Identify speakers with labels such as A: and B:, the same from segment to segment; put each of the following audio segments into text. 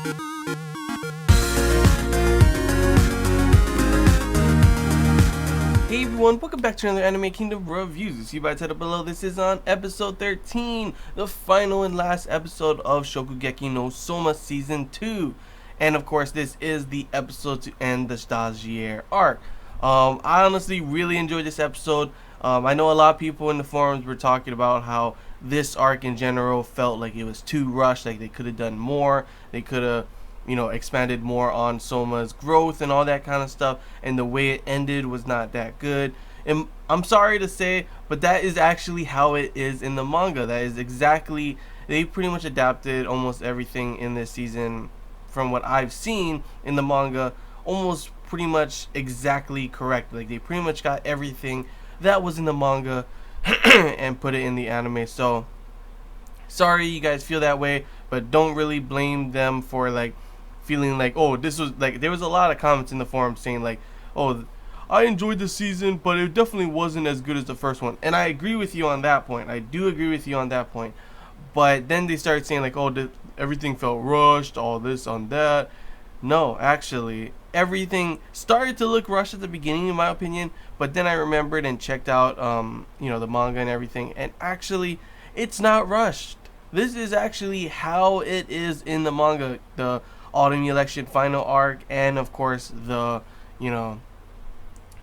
A: Hey everyone, welcome back to another Anime Kingdom reviews. You see by the title below, this is on episode 13, the final and last episode of Shokugeki no Soma season 2. And of course, this is the episode to end the Stagiaire arc. I honestly really enjoyed this episode. I know a lot of people in the forums were talking about how this arc in general felt like it was too rushed, like they could have done more, they could have expanded more on Soma's growth and all that kind of stuff, and the way it ended was not that good. And I'm sorry to say, but that is actually how it is in the manga. That is exactly, they pretty much adapted almost everything in this season from what I've seen in the manga, almost pretty much exactly correct. Like they pretty much got everything that was in the manga and put it in the anime. So sorry you guys feel that way, but don't really blame them for like feeling like, oh, this was like, there was a lot of comments in the forum saying like, oh, I enjoyed the season, but it definitely wasn't as good as the first one. And I agree with you on that point. I do agree with you on that point. But then they started saying like, oh, everything felt rushed, all this on that. No, actually, everything started to look rushed at the beginning, in my opinion. But then I remembered and checked out, the manga and everything. And actually, it's not rushed. This is actually how it is in the manga. The Autumn Election final arc, and of course the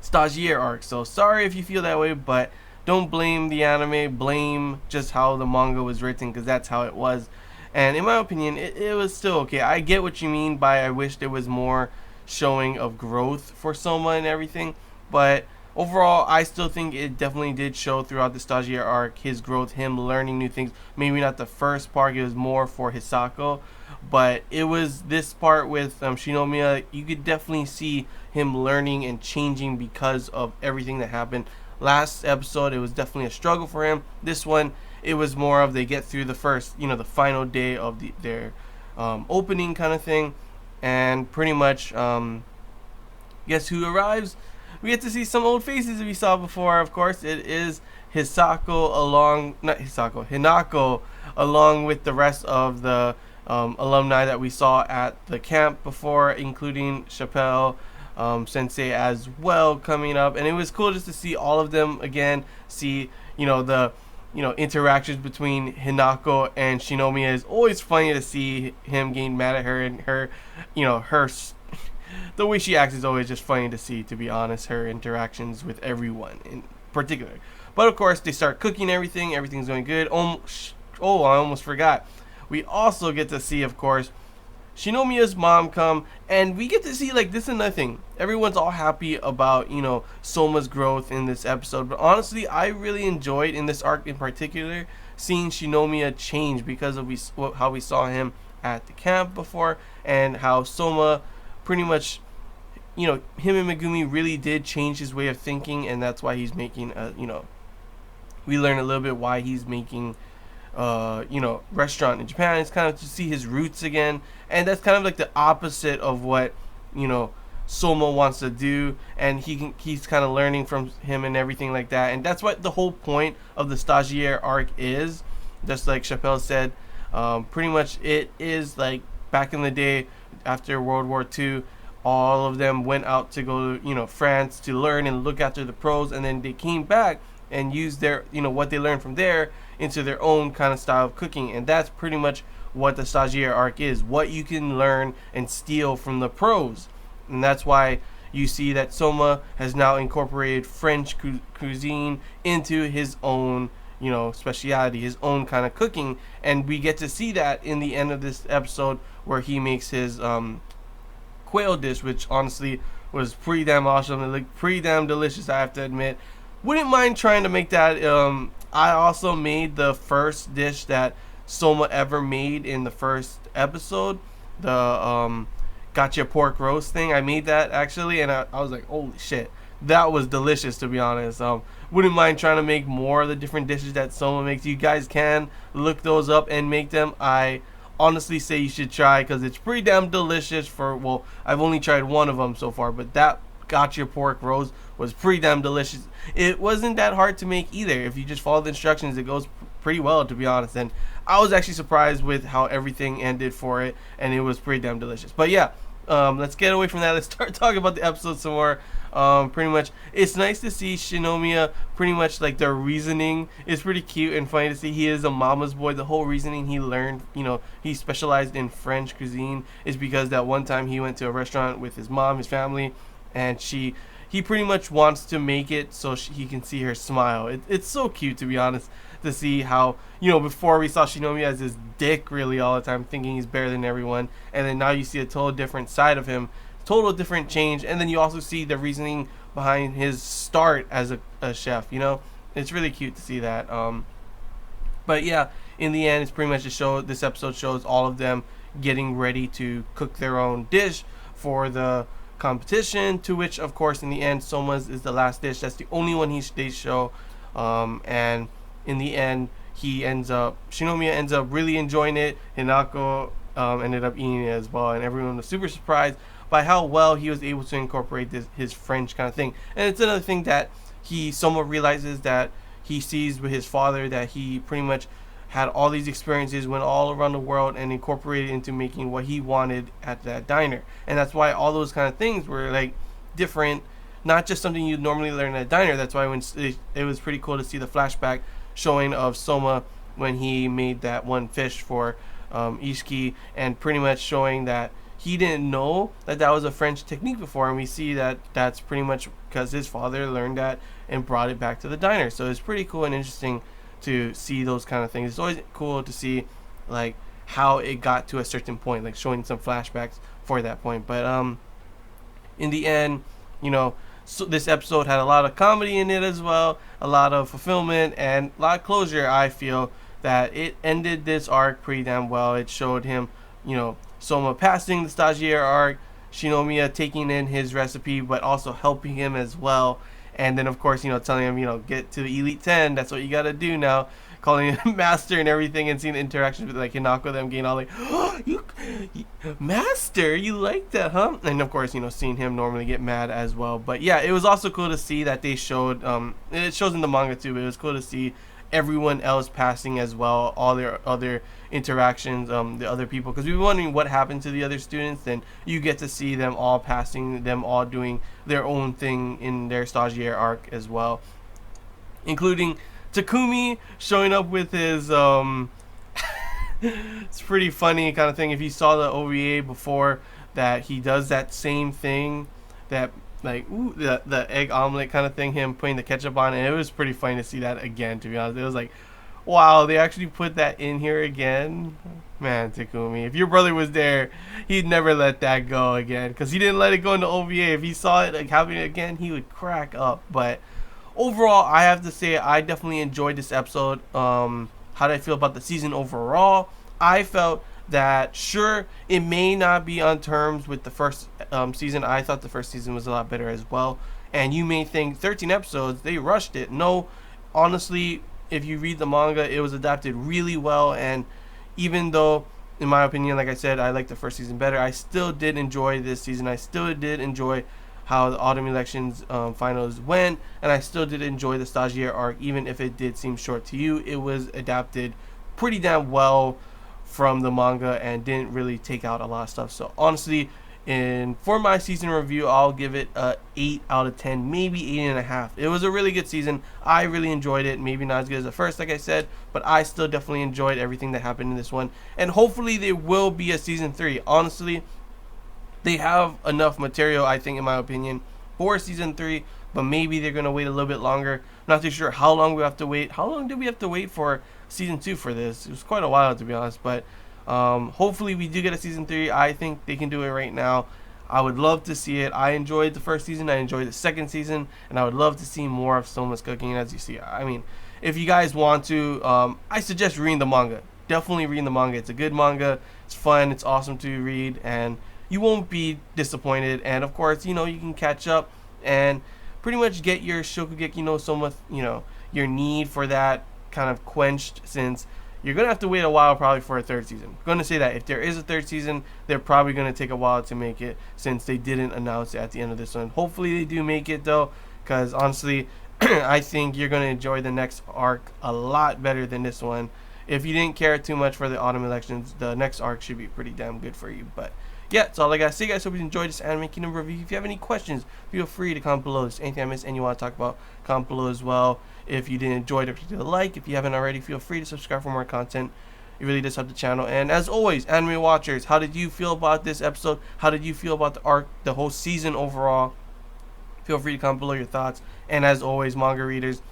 A: Stagiaire arc. So sorry if you feel that way, but don't blame the anime, blame just how the manga was written, because that's how it was. And in my opinion, it was still okay. I get what you mean by I wish there was more showing of growth for Soma and everything, but overall, I still think it definitely did show throughout the Stagiaire arc, his growth, him learning new things. Maybe not the first part, it was more for Hisako, but it was this part with Shinomiya, you could definitely see him learning and changing because of everything that happened. Last episode, it was definitely a struggle for him. This one, it was more of they get through the first, the final day of their opening kind of thing, and pretty much, guess who arrives? We get to see some old faces we saw before. Of course, it is Hinako along with the rest of the alumni that we saw at the camp before, including Chappelle Sensei as well coming up. And it was cool just to see all of them again, see the interactions between Hinako and Shinomiya. Is always funny to see him getting mad at her, and her the way she acts is always just funny to see, to be honest, her interactions with everyone in particular. But of course, they start cooking everything. Everything's going good. Oh, I almost forgot. We also get to see, of course, Shinomiya's mom come, and we get to see, like, this is another thing. Everyone's all happy about, Soma's growth in this episode. But honestly, I really enjoyed, in this arc in particular, seeing Shinomiya change because of how we saw him at the camp before, and how Soma pretty much, him and Megumi really did change his way of thinking, and that's why he's making we learn a little bit why he's making restaurant in Japan. It's kind of to see his roots again, and that's kind of like the opposite of what Soma wants to do, and he's kind of learning from him and everything like that. And that's what the whole point of the Stagiaire arc is, just like Chappelle said. Pretty much it is like back in the day after World War II, all of them went out to go to France to learn and look after the pros, and then they came back and used their what they learned from there into their own kind of style of cooking. And that's pretty much what the Stagiaire arc is, what you can learn and steal from the pros. And that's why you see that Soma has now incorporated French cuisine into his own speciality, his own kind of cooking. And we get to see that in the end of this episode, where he makes his quail dish, which honestly was pretty damn awesome. It looked pretty damn delicious, I have to admit. Wouldn't mind trying to make that. I also made the first dish that Soma ever made in the first episode, the gotcha pork roast thing. I made that actually, and I was like, holy shit, that was delicious, to be honest. Wouldn't mind trying to make more of the different dishes that Soma makes. You guys can look those up and make them. I honestly say you should try, because it's pretty damn delicious. I've only tried one of them so far, but that gotcha pork roast was pretty damn delicious. It wasn't that hard to make either. If you just follow the instructions, it goes pretty well, to be honest. And I was actually surprised with how everything ended for it, and it was pretty damn delicious. But yeah, let's get away from that. Let's start talking about the episode some more. Pretty much, it's nice to see Shinomiya. Pretty much, like, their reasoning is pretty cute and funny to see. He is a mama's boy. The whole reasoning he learned, he specialized in French cuisine, is because that one time he went to a restaurant with his mom, his family, and he pretty much wants to make it so he can see her smile. It's so cute, to be honest, to see how, before we saw Shinomiya as this dick really all the time, thinking he's better than everyone, and then now you see a total different side of him, total different change, and then you also see the reasoning behind his start as a chef. It's really cute to see that. But yeah, in the end, it's pretty much this episode shows all of them getting ready to cook their own dish for the competition, to which, of course, in the end, Soma's is the last dish. That's the only one they show. And in the end, Shinomiya ends up really enjoying it. Hinako ended up eating it as well, and everyone was super surprised by how well he was able to incorporate his French kind of thing. And it's another thing that Soma realizes, that he sees with his father, that he pretty much had all these experiences, went all around the world, and incorporated into making what he wanted at that diner. And that's why all those kind of things were like different, not just something you'd normally learn at a diner. That's why when it was pretty cool to see the flashback showing of Soma when he made that one fish for Ishiki, and pretty much showing that he didn't know that was a French technique before, and we see that that's pretty much because his father learned that and brought it back to the diner. So it's pretty cool and interesting to see those kind of things. It's always cool to see like how it got to a certain point, like showing some flashbacks for that point. But in the end, so this episode had a lot of comedy in it as well, a lot of fulfillment, and a lot of closure. I feel that it ended this arc pretty damn well. It showed him, Soma passing the Stagiaire arc, Shinomiya taking in his recipe, but also helping him as well. And then, of course, telling him, get to the Elite 10. That's what you got to do now. Calling him master and everything, and seeing the interactions with, like, Hinako, them getting all like, oh, you master, you like that, huh? And, of course, seeing him normally get mad as well. But, yeah, it was also cool to see that they showed, it shows in the manga, too, but it was cool to see everyone else passing as well, all their other interactions, the other people, because we were wondering what happened to the other students. Then you get to see them all passing, them all doing their own thing in their Stagiaire arc as well, including Takumi showing up with his it's pretty funny kind of thing. If you saw the OVA before, that he does that same thing, that like the egg omelet kind of thing, him putting the ketchup on, and it was pretty funny to see that again, to be honest. It was like, wow, they actually put that in here again. Man, Takumi, if your brother was there, he'd never let that go again, because he didn't let it go in the OVA. If he saw it like happening again, he would crack up. But overall, I have to say I definitely enjoyed this episode. How did I feel about the season overall? I felt that, sure, it may not be on terms with the first season. I thought the first season was a lot better as well. And you may think 13 episodes, they rushed it. No, honestly, if you read the manga, it was adapted really well. And even though, in my opinion, like I said, I like the first season better, I still did enjoy this season. I still did enjoy how the autumn elections finals went, and I still did enjoy the Stagiaire arc, even if it did seem short to you. It was adapted pretty damn well from the manga and didn't really take out a lot of stuff. So honestly, for my season review, I'll give it a 8 out of 10, maybe 8.5. It was a really good season. I really enjoyed it. Maybe not as good as the first, like I said, but I still definitely enjoyed everything that happened in this one. And hopefully there will be a season 3. Honestly, they have enough material, I think, in my opinion, for season 3, but maybe they're going to wait a little bit longer. Not too sure how long we have to wait. How long did we have to wait for season 2 for this? It was quite a while, to be honest, but hopefully we do get a season 3. I think they can do it right now. I would love to see it. I enjoyed the first season. I enjoyed the second season, and I would love to see more of Soma's cooking. As you see, I mean, if you guys want to, I suggest reading the manga. Definitely reading the manga. It's a good manga. It's fun. It's awesome to read, and you won't be disappointed. And of course, you can catch up and pretty much get your Shokugeki no Soma, your need for that kind of quenched, since you're going to have to wait a while probably for a third season. I'm going to say that if there is a third season, they're probably going to take a while to make it, since they didn't announce it at the end of this one. Hopefully they do make it, though, because honestly, I think you're going to enjoy the next arc a lot better than this one. if you didn't care too much for the autumn elections, the next arc should be pretty damn good for you. But yeah, that's all I gotta say, guys. Hope you enjoyed this Anime Kingdom review. If you have any questions, feel free to comment below. If there's anything I missed and you want to talk about, comment below as well. If you didn't enjoy it, if you did a like. If you haven't already, feel free to subscribe for more content. It really does help the channel. And as always, anime watchers, how did you feel about this episode? How did you feel about the arc, the whole season overall? Feel free to comment below your thoughts. And as always, manga readers,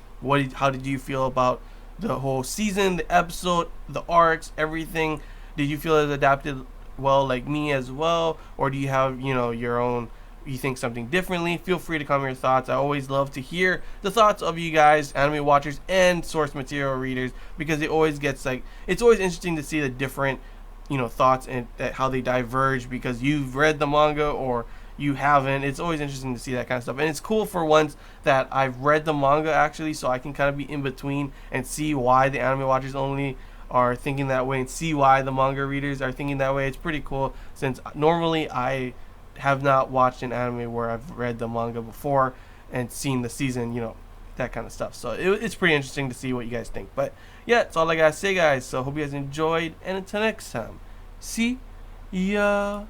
A: how did you feel about the whole season, the episode, the arcs, everything? Did you feel it adapted well like me as well? Or do you have, your own, you think something differently? Feel free to comment your thoughts. I always love to hear the thoughts of you guys, anime watchers and source material readers, because it always gets it's always interesting to see the different thoughts and how they diverge, because you've read the manga or you haven't. It's always interesting to see that kind of stuff, and it's cool for once that I've read the manga actually, so I can kind of be in between and see why the anime watchers only are thinking that way and see why the manga readers are thinking that way. It's pretty cool, since normally I have not watched an anime where I've read the manga before and seen the season, that kind of stuff. So it's pretty interesting to see what you guys think. But yeah, that's all I gotta say, guys. So hope you guys enjoyed, and until next time, see ya.